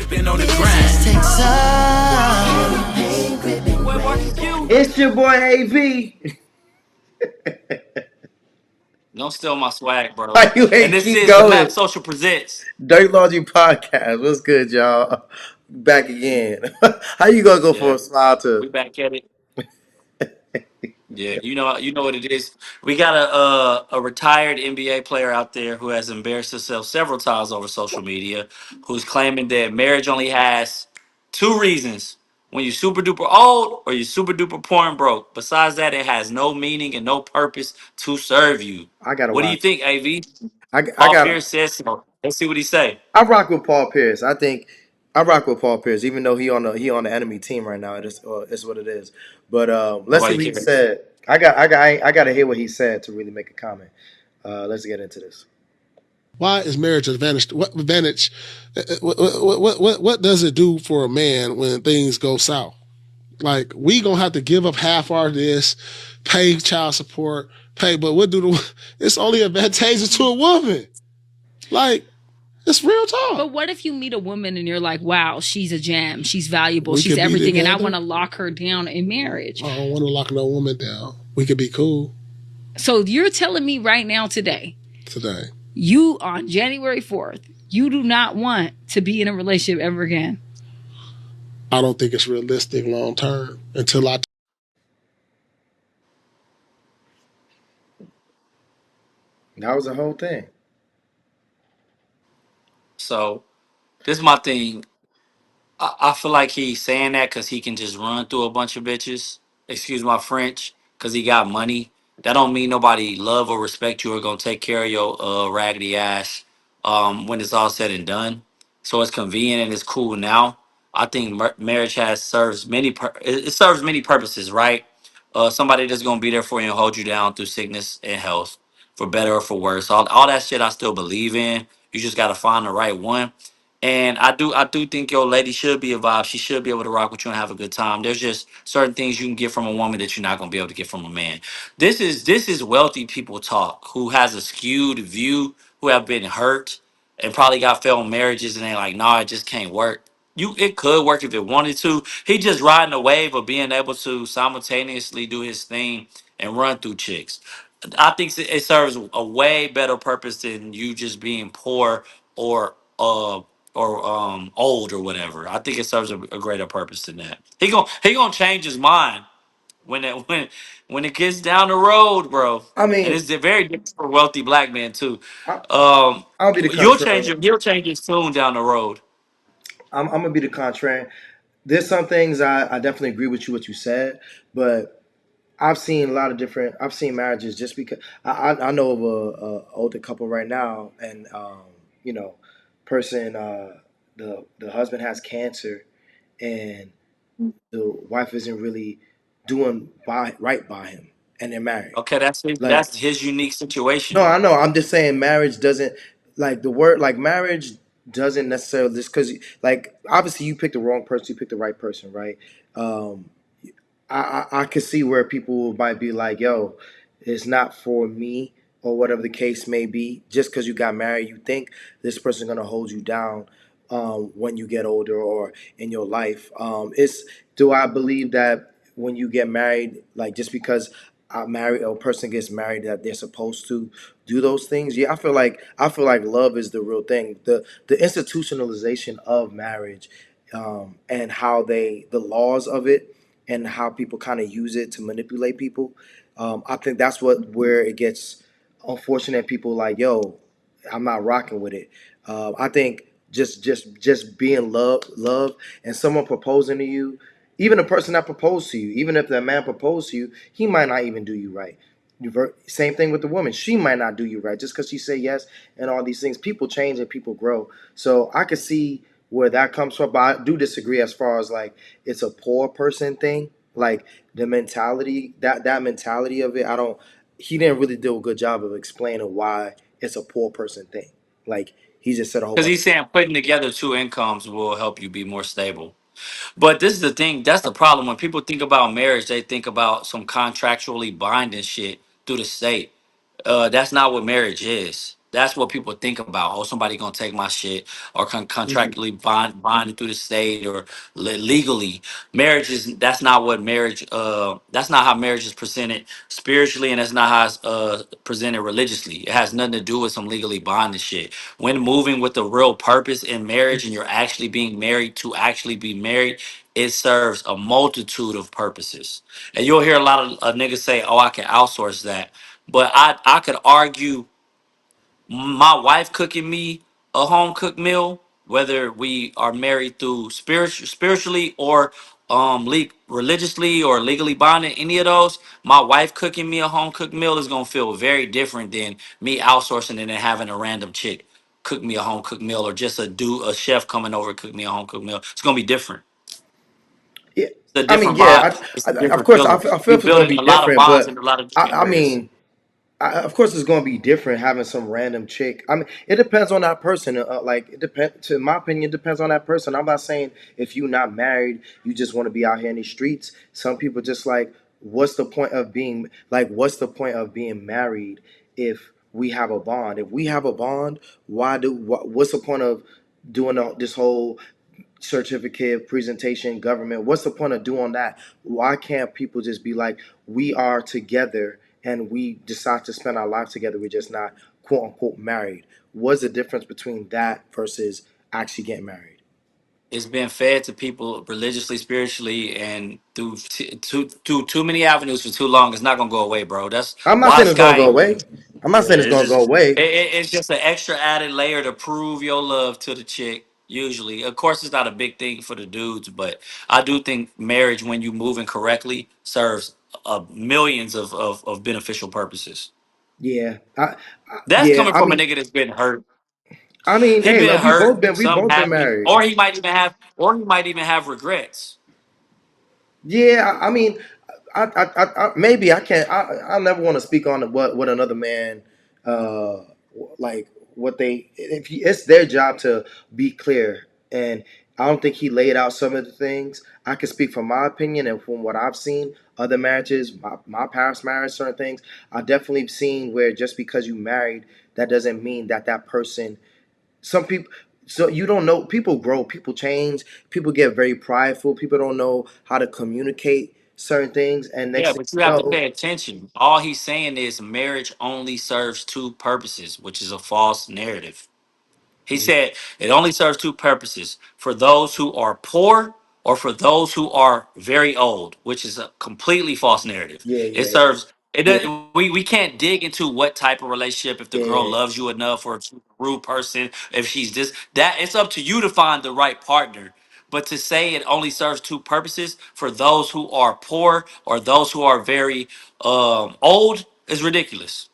Been on the grind. Takes It's your boy AV. Don't steal my swag, bro. Why you And ain't this keep is the going? Map Social presents. Dirt Laundry Podcast. What's good, y'all? Back again. How you gonna go for Yeah, a smile we to? back at it. Yeah, you know what it is. We got a retired NBA player out there who has embarrassed himself several times over social media, who's claiming that marriage only has two reasons: when you're super duper old or you're super duper poor and broke. Besides that, it has no meaning and no purpose to serve you. I gotta What do you watch. think, Av? I Paul got. Pierce says so. Let's see what he say. I rock with Paul Pierce. I think I rock with Paul Pierce, even though he on the enemy team right now. It's what it is. But let's see Nobody what he cares. said. I gotta hear what he said to really make a comment. Let's get into this. Why is marriage advantage? What advantage? What does it do for a man when things go south? Like we gonna have to give up half our this, pay child support, pay. But what do the? It's only advantageous to a woman. Like it's real talk. But what if you meet a woman and you're like, wow, she's a gem, she's valuable, We she's could be everything, and I together. want to lock her down in marriage? I don't want to lock no woman down. We could be cool So you're telling me right now today, today. you on January 4th, you do not want to be in a relationship ever again? I don't think it's realistic long term until I. That was the whole thing. So this is my thing. I feel like he's saying that because he can just run through a bunch of bitches. Excuse my French, because he got money. That don't mean nobody love or respect you or gonna take care of your raggedy ass when it's all said and done. So it's convenient and it's cool now. I think marriage has serves it serves many purposes, right? Somebody that's gonna be there for you and hold you down through sickness and health, for better or for worse. All that shit I still believe in. You just gotta find the right one. And I do think your lady should be a vibe. She should be able to rock with you and have a good time. There's just certain things you can get from a woman that you're not gonna be able to get from a man. This is wealthy people talk who has a skewed view, who have been hurt and probably got failed marriages and they like, nah, it just can't work. It could work if it wanted to. He just riding the wave of being able to simultaneously do his thing and run through chicks. I think it serves a way better purpose than you just being poor or old or whatever. I think it serves a greater purpose than that. He gonna change his mind when it gets down the road, bro. I And mean, it's very different for wealthy black men too. I, Um, I'll be the you'll change contrary. him. He'll change his tune down the road. I'm gonna be the contrary. There's some things I definitely agree with you what you said, but I've seen a lot of different. I've seen marriages just because I know of a older couple right now, and you know, person the husband has cancer, and the wife isn't really doing right by him, and they're married. Okay, Like that's his unique no, situation. I know. I'm just saying marriage doesn't like the word like marriage doesn't necessarily just because like obviously you picked the wrong person, you picked the right person, right? Um, I could see where people might be like, "Yo, it's not for me," or whatever the case may be. Just because you got married, you think this person's gonna hold you down when you get older or in your life. It's do I believe that when you get married, like just because a married a person gets married, that they're supposed to do those things? Yeah, I feel like love is the real thing. The institutionalization of marriage and how the laws of it and how people kind of use it to manipulate people. I think that's where it gets unfortunate. People like, yo, I'm not rocking with it. I think just being love, and someone proposing to you, even a person that proposed to you, even if that man proposed to you, he might not even do you right. Same thing with the woman. She might not do you right just because she say yes and all these things. People change and people grow. So I could see where that comes from, but I do disagree as far as like it's a poor person thing. Like the mentality, that mentality of it, I don't. He didn't really do a good job of explaining why it's a poor person thing. Like he just said a whole Because bunch. he's saying putting together two incomes will help you be more stable. But this is the thing. That's the problem. When people think about marriage, they think about some contractually binding shit through the state. That's not what marriage is. That's what people think about. Oh, somebody gonna take my shit, or Mhm. contractually bonded through the state, or legally. Marriage is that's not what marriage. That's not how marriage is presented spiritually, and that's not how it's presented religiously. It has nothing to do with some legally bonded shit. When moving with the real purpose in marriage, and you're actually being married to actually be married, it serves a multitude of purposes. And you'll hear a lot of niggas say, "Oh, I can outsource that," but I could argue my wife cooking me a home cooked meal, whether we are married through spiritually or religiously or legally bonded, any of those, my wife cooking me a home cooked meal is gonna feel very different than me outsourcing it and having a random chick cook me a home cooked meal, or just a chef coming over and cook me a home cooked meal. It's gonna be different. Yeah, It's a I mean, different vibe. yeah, It's a of different course, feeling. I feel You if it's going to building be a lot of different, bonds but in a lot of different I areas. mean, of course, it's going to be different having some random chick. I mean, it depends on that person. Like, it depends. To my opinion, it depends on that person. I'm not saying if you're not married, you just want to be out here in the streets. Some people just like, what's the point of being like? What's the point of being married if we have a bond? If we have a bond, what's the point of doing this whole certificate presentation government? What's the point of doing that? Why can't people just be like, we are together and we decide to spend our lives together, we're just not quote unquote married? What's the difference between that versus actually getting married? It's been fed to people religiously, spiritually, and through too many avenues for too long. It's not gonna go away, bro. That's I'm not why saying it's gonna go Sky. away. I'm not Yeah, saying it's gonna go away. it's just an extra added layer to prove your love to the chick. Usually, of course, it's not a big thing for the dudes, but I do think marriage, when you moving correctly, serves millions of beneficial purposes. Yeah, That's yeah. coming from a nigga that's been hurt. He Hey, been look, hurt. we Something both been happened, married. or he might even have regrets. Yeah, I mean, maybe I can't. I never want to speak on what another man, uh, like what they. If it's their job to be clear, and I don't think he laid out some of the things. I can speak from my opinion and from what I've seen other marriages, my past marriage, certain things. I definitely seen where just because you married, that doesn't mean that that person, some people, so you don't know, people grow, people change, people get very prideful, people don't know how to communicate certain things, and next Yeah, thing but you you have to know. pay attention. All he's saying is marriage only serves two purposes, which is a false narrative. He said it only serves two purposes: for those who are poor, or for those who are very old, which is a completely false narrative. Yeah, It yeah, serves it yeah, doesn't, we can't dig into what type of relationship, if the girl yeah, loves you enough, or if she's a rude person, if she's this, that, it's up to you to find the right partner. But to say it only serves two purposes, for those who are poor or those who are very old, is ridiculous.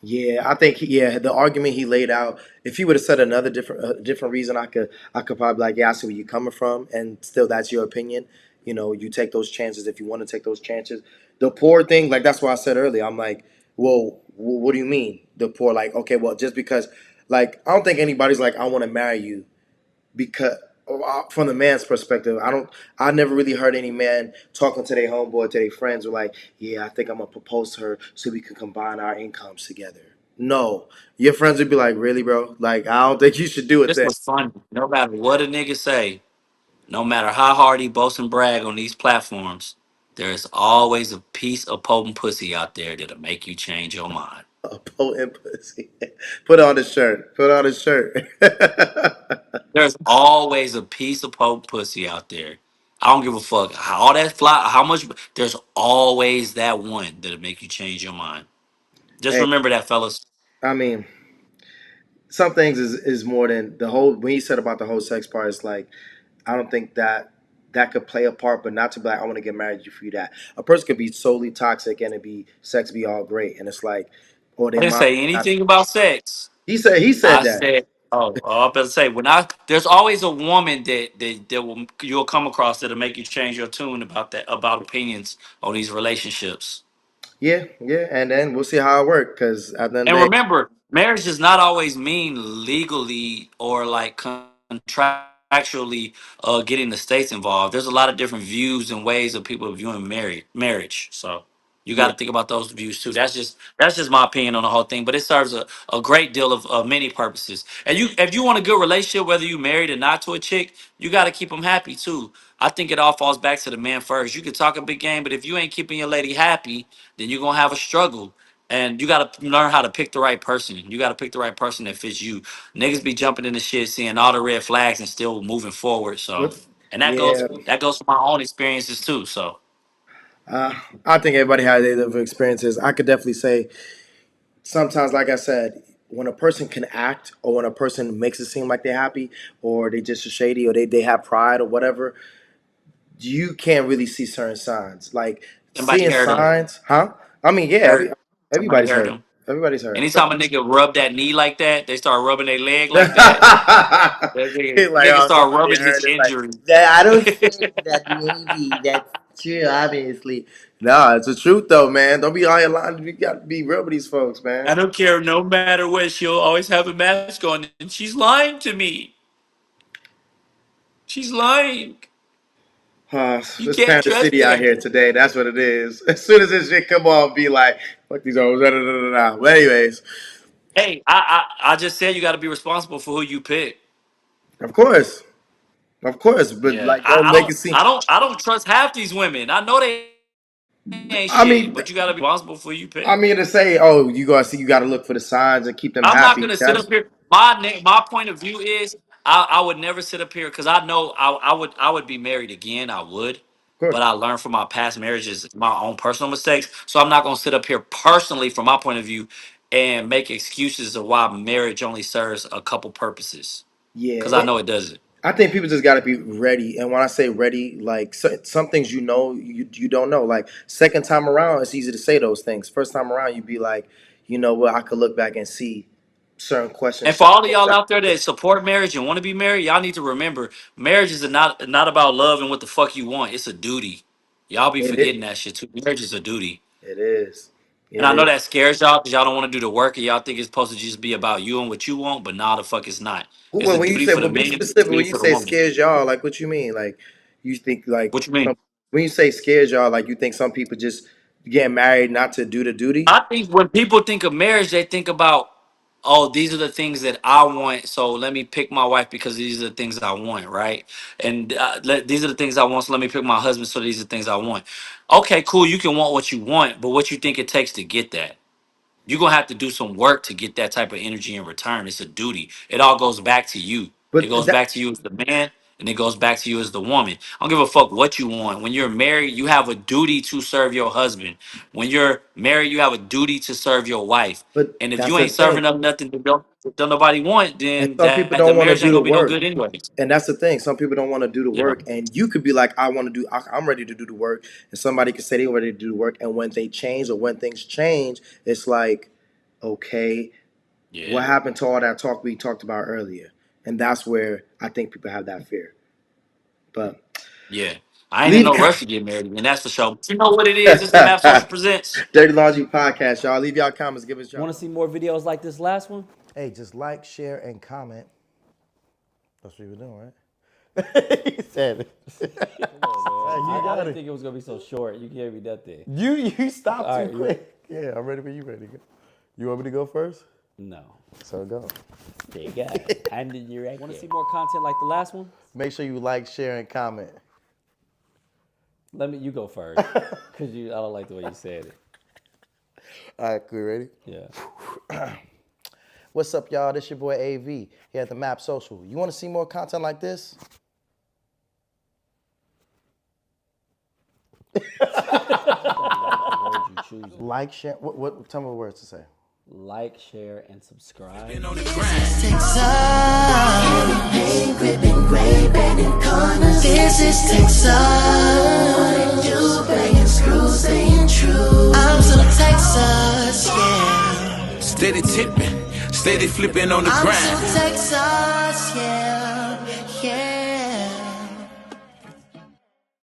yeah. I think yeah, the argument he laid out, if he would have said another different reason, I could probably be like, yeah, I see where you're coming from, and still that's your opinion. You know, you take those chances if you want to take those chances. The poor thing, like that's why I said earlier, I'm like, well, what do you mean the poor? Like, okay, well, just because, like, I don't think anybody's like, I want to marry you because from the man's perspective, I never really heard any man talking to their homeboy, to their friends, were like, yeah, I think I'm gonna propose to her so we can combine our incomes together. No, your friends would be like, really, bro? Like, I don't think you should do it This then. was fun. No matter what a nigga say, no matter how hard he boast and brag on these platforms, there is always a piece of potent pussy out there that'll make you change your mind. A potent pussy. Put on the shirt. Put on the shirt. There's always a piece of potent pussy out there. I don't give a fuck how all that fly, how much. There's always that one that'll make you change your mind. Just Hey, remember that, fellas. I mean, some things is more than the whole. When you said about the whole sex part, it's like I don't think that could play a part, but not to be like, I want to get married to you for that. A person could be solely toxic and it be sex be all great, and it's like, or I they didn't might say not. anything about sex. He said I that. said, I'm about to say, when I there's always a woman that will you'll come across that'll make you change your tune about that, about opinions on these relationships. Yeah, yeah, and then we'll see how it works. Because at the end of And the day, remember, marriage does not always mean legally or like contractually getting the states involved. There's a lot of different views and ways of people viewing marriage. So You got Yeah. to think about those views too. That's just my opinion on the whole thing. But it serves a great deal of many purposes. And you, if you want a good relationship, whether you married or not to a chick, you got to keep them happy too. I think it all falls back to the man first. You can talk a big game, but if you ain't keeping your lady happy, then you're gonna have a struggle. And you got to learn how to pick the right person. You got to pick the right person that fits you. Niggas be jumping in the shit, seeing all the red flags, and still moving forward. So, What? and Yeah. that goes for my own experiences too. So. Uh, I think everybody has their different experiences. I could definitely say sometimes, like I said, when a person can act or when a person makes it seem like they're happy or they just are shady or they have pride or whatever, you can't really see certain signs. Like Somebody seeing heard him. signs, huh? I mean, yeah, Heard. Somebody everybody's heard hurt. him. Everybody's hurt. So Anytime a nigga rub that knee like that, they start rubbing their leg like that. That it's like, nigga oh, start somebody rubbing his hurt. It's like injury. that. I don't think that maybe that's true. Obviously, nah, it's the truth though, man. Don't be all your lying. You got to be real with these folks, I man. don't care. No matter what, she'll always have a mask on, and she's lying to me. She's lying. You It's can't Panda trust City out her. here today. That's what it is. As soon as this shit come on, be like, fuck these hoes. Da, da, da, da, da. But anyways, Hey, I just said you got to be responsible for who you pick. of course, of course, but Yeah, like, don't make it seem. I don't trust half these women. I know they ain't I shit, mean, but you got to be responsible for who you I pick. mean to say, oh, you gotta see, you gotta look for the signs and keep them I'm not happy. gonna sit That's up of here. My point of view is I would never sit up here because I know I would be married again. I would, course. but I learned from my past marriages, my own personal mistakes. So I'm not gonna sit up here personally from my point of view and make excuses of why marriage only serves a couple purposes because I Yeah, know it doesn't. I think people just got to be ready. And when I say ready, like some things you don't know. Like second time around, it's easy to say those things. First time around, you'd be like, you know what? I could look back and see certain questions, And for certain all of things. y'all out there that support marriage and want to be married, y'all need to remember marriage is not about love and what the fuck you want. It's a duty. Y'all be It is. forgetting that shit too. Marriage is a duty. It is. And It I know is. that scares y'all because y'all don't want to do the work and y'all think it's supposed to just be about you and what you want, but nah, the fuck it's not. It's Well, a when you duty say, for the well, be man, it's a specific. duty When you for the say woman. scares y'all, like what you mean? Like you think like What you mean? when you say scares y'all, like you think some people just get married not to do the duty. I think when people think of marriage, they think about, oh, these are the things that I want. So let me pick my wife because these are the things I want, right? And these are the things I want. So let me pick my husband. So these are the things I want. Okay, cool. You can want what you want, but what you think it takes to get that? You're gonna have to do some work to get that type of energy in return. It's a duty. It all goes back to you. It But goes that back to you as the man, and it goes back to you as the woman. I don't give a fuck what you want. When you're married, you have a duty to serve your husband. When you're married, you have a duty to serve your wife. but And if that's you the ain't thing. serving up nothing that don't nobody want, And then some people that the don't want to marriage do ain't the gonna be no work. good anyway. And that's the thing. Some people don't want to do the Yeah. work, and you could be like, "I want to do. I'm ready to do the work," and somebody could say they're ready to do the work, and when they change or when things change, it's like, okay, Yeah. what happened to all that talk we talked about earlier? And that's where I think people have that fear. But Yeah. I ain't in leave no rush to get married, and that's for sure. But you know what it is? It's the Map Social Presents. Dirty Laundry Podcast, y'all. Leave y'all comments. Give us y'all. Want to see more videos like this last one? Hey, just like, share, and comment. That's what we're doing, right? He said it. I got didn't it. think it was gonna be so short. You gave me that thing. You stopped All too right, quick. Yeah, I'm ready when you ready to go. You want me to go first? No. So go. There you go. Handed you right. Want to see more content like the last one? Make sure you like, share, and comment. You go first, cause I don't like the way you said it. All right, cool. Ready? Yeah. What's up, y'all? This your boy AV here at the Map Social. You want to see more content like this? Like, share. What? Tell me what words to say. Like, share, and subscribe. This is Texas. You banging screws, staying true. I'm still Texas, yeah. Steady tipping, steady flipping on the I'm grind. still Texas, yeah, yeah.